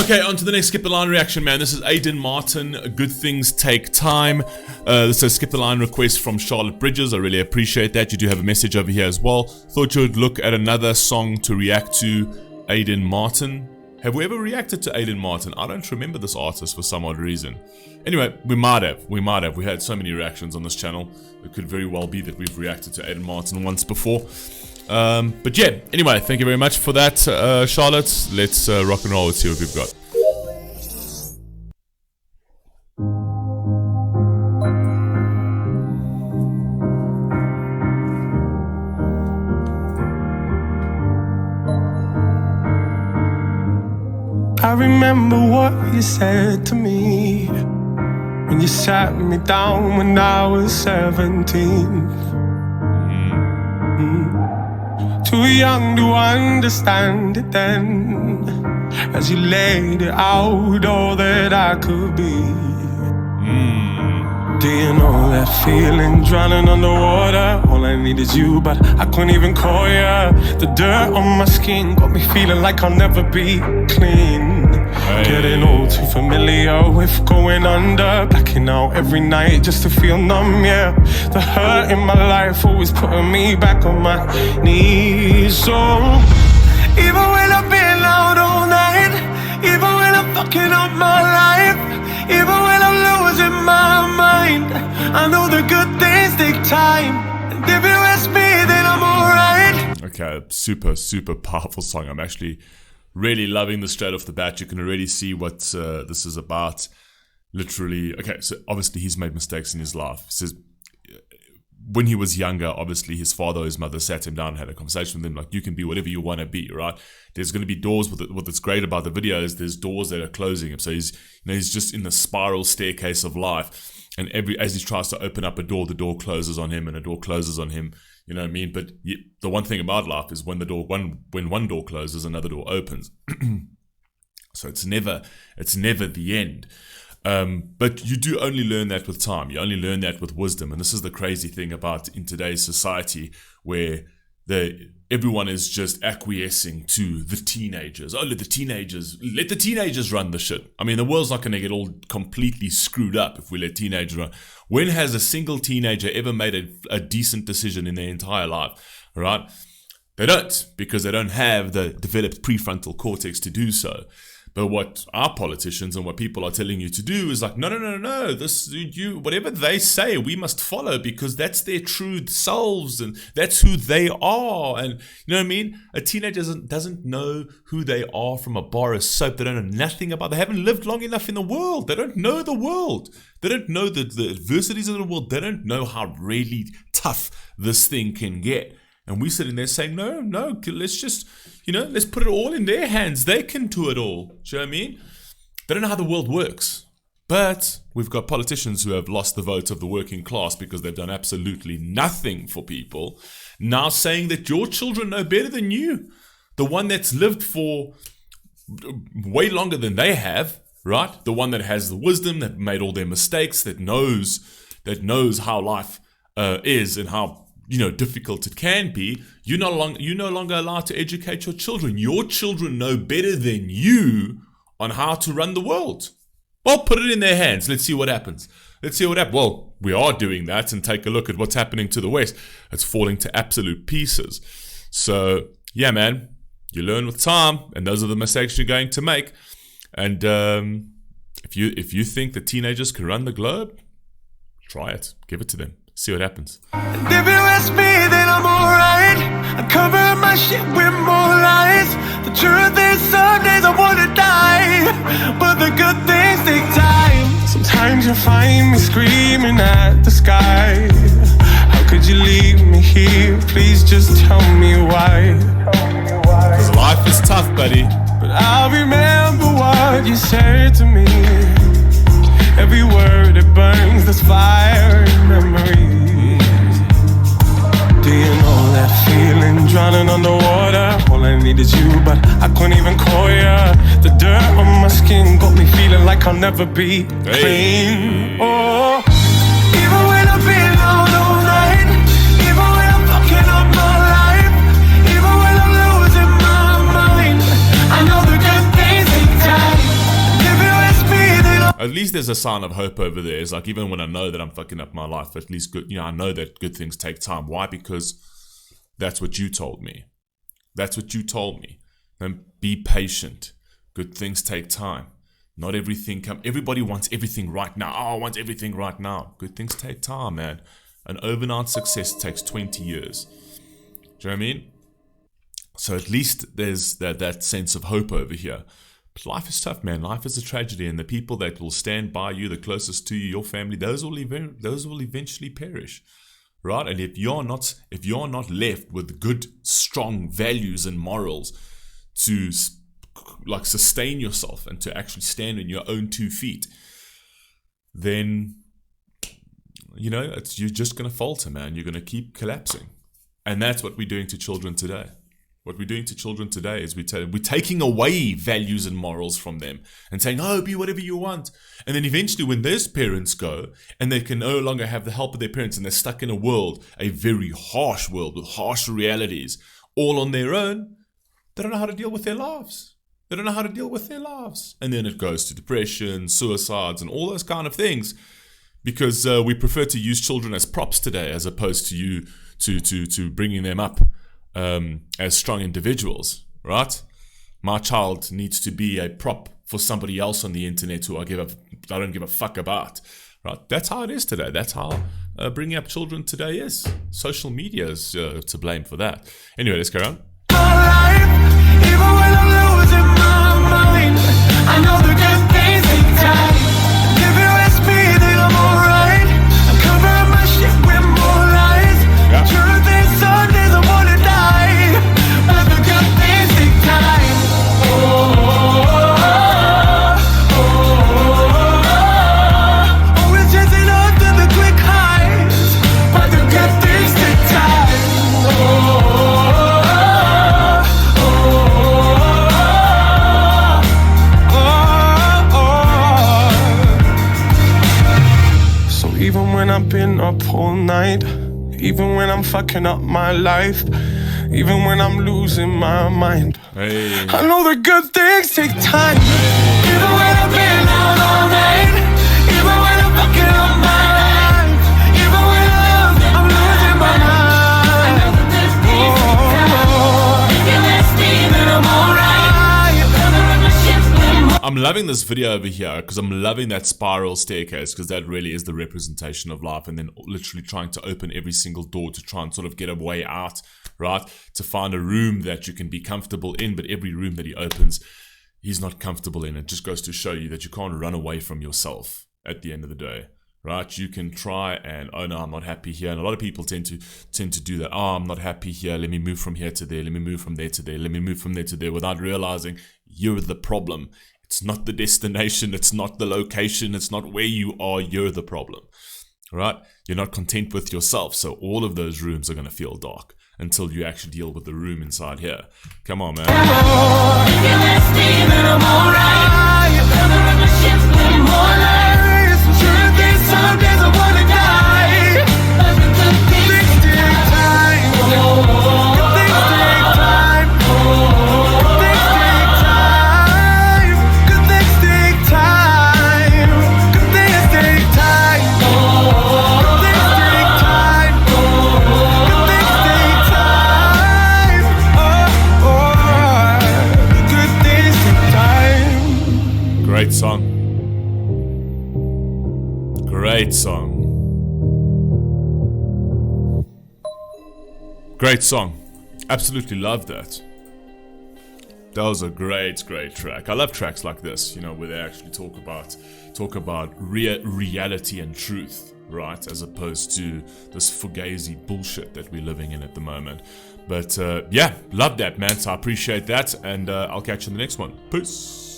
Okay, on to the next Skip the Line reaction, man. This is Aidan Martin, Good Things Take Time. This is a Skip the Line request from Charlotte Bridges. I really appreciate that. You do have a message over here as well. Thought you would look at another song to react to, Aidan Martin. Have we ever reacted to Aidan Martin? I don't remember this artist for some odd reason. Anyway, we might have. We had so many reactions on this channel. It could very well be that we've reacted to Aidan Martin once before. But yeah, anyway, thank you very much for that, Charlotte. Let's rock and roll. Let's see what we've got. I remember what you said to me when you sat me down when I was 17. Too young to understand it then, as you laid it out all that I could be. Do you know that feeling, drowning underwater? All I need is you, but I couldn't even call you. The dirt on my skin got me feeling like I'll never be clean. Getting all too familiar with going under, blacking out every night just to feel numb, yeah. The hurt in my life always putting me back on my knees. So even when I've been out all night, even when I'm fucking up my life, even when I'm losing my mind, I know the good things take time, and if you ask me, then I'm alright. Okay, super powerful song. I'm actually really loving this straight off the bat. You can already see what this is about. Literally, okay, so obviously he's made mistakes in his life. He says when he was younger, obviously his father or his mother sat him down and had a conversation with him, like, you can be whatever you want to be, right? There's going to be doors. What's great about the video is there's doors that are closing him. So he's just in the spiral staircase of life, and as he tries to open up a door, the door closes on him, and a door closes on him. You know what I mean? But the one thing about life is when one door closes, another door opens. So it's never the end. But you do only learn that with time. You only learn that with wisdom. And this is the crazy thing about in today's society, where everyone is just acquiescing to the teenagers. Oh, let the teenagers run the shit. I mean, the world's not going to get all completely screwed up if we let teenagers run. When has a single teenager ever made a decent decision in their entire life? Right? They don't, because they don't have the developed prefrontal cortex to do so. But what our politicians and what people are telling you to do is like, no. Whatever they say, we must follow, because that's their true selves and that's who they are. And you know what I mean? A teenager doesn't know who they are from a bar of soap. They don't know nothing about. They haven't lived long enough in the world. They don't know the world. They don't know the adversities of the world. They don't know how really tough this thing can get. And we're sitting there saying, no, let's just, let's put it all in their hands. They can do it all. Do you know what I mean? They don't know how the world works. But we've got politicians who have lost the vote of the working class because they've done absolutely nothing for people, now saying that your children know better than you. The one that's lived for way longer than they have, right? The one that has the wisdom, that made all their mistakes, that knows how life is and how difficult it can be. You're no longer allowed to educate your children. Your children know better than you on how to run the world. Well, put it in their hands. Let's see what happens. Well, we are doing that, and take a look at what's happening to the West. It's falling to absolute pieces. So, yeah, man, you learn with time, and those are the mistakes you're going to make. And if you think that teenagers can run the globe, try it. Give it to them. See what happens. And if you ask me, then I'm alright. I cover my shit with more lies. The truth is, some days I wanna die, but the good things take time. Sometimes you find me screaming at the sky. How could you leave me here? Please just tell me why. Cause life is tough, buddy. But I'll remember what you said to me. Every word it burns, this fire in memory. Do you know that feeling, drowning underwater? All I need is you, but I couldn't even call you. The dirt on my skin got me feeling like I'll never be clean. Oh, even when I've been out all night, even when I'm fucking up my life, even when I'm losing my mind, I know the good things take time. at least there's a sign of hope over there. It's like, even when I know that I'm fucking up my life, at least good, I know that good things take time. Why? Because that's what you told me. That's what you told me. And be patient. Good things take time. Not everything everybody wants everything right now. Oh, I want everything right now. Good things take time, man. An overnight success takes 20 years. Do you know what I mean? So at least there's that sense of hope over here. But life is tough, man. Life is a tragedy, and the people that will stand by you, the closest to you, your family, those will eventually perish, right? And if you're not left with good, strong values and morals to like sustain yourself and to actually stand on your own 2 feet, then you're just gonna falter, man. You're gonna keep collapsing, and that's what we're doing to children today. What we're doing to children today is we're taking away values and morals from them and saying, "Oh, be whatever you want." And then eventually, when those parents go and they can no longer have the help of their parents, and they're stuck in a very harsh world with harsh realities, all on their own, they don't know how to deal with their lives. And then it goes to depression, suicides, and all those kind of things, because we prefer to use children as props today, as opposed to you to bringing them up as strong individuals, right? My child needs to be a prop for somebody else on the internet who I don't give a fuck about, right? That's how it is today. That's how bringing up children today is. Social media is to blame for that. Anyway, let's go on. Even when I'm losing my mind, I know the good things take time. If you ask me, then I'm alright. I'm covering my shit with more lies. Truth is, some days I wanna die, but the good things take time. Always chasing after the quick highs, but the good things take time. Even when I've been up all night, even when I'm fucking up my life, even when I'm losing my mind, I know the good things take time. Even when I've been out all night, even when I'm fucking up my life, even when I'm losing my mind, if you ask me, then I'm alright. I'm loving this video over here because I'm loving that spiral staircase, because that really is the representation of life, and then literally trying to open every single door to try and sort of get a way out, right? To find a room that you can be comfortable in, but every room that he opens, he's not comfortable in. It just goes to show you that you can't run away from yourself at the end of the day, right? You can try and, oh no, I'm not happy here. And a lot of people tend to do that. Oh, I'm not happy here. Let me move from here to there. Let me move from there to there. Let me move from there to there, without realizing you're the problem. It's not the destination. It's not the location. It's not where you are. You're the problem, right? You're not content with yourself. So all of those rooms are going to feel dark until you actually deal with the room inside here. Come on, man. Great song. Great song. Great song. Absolutely love that. That was a great track. I love tracks like this, where they actually talk about reality and truth, right? As opposed to this fugazi bullshit that we're living in at the moment. But yeah, love that, man. So I appreciate that, and I'll catch you in the next one. Peace.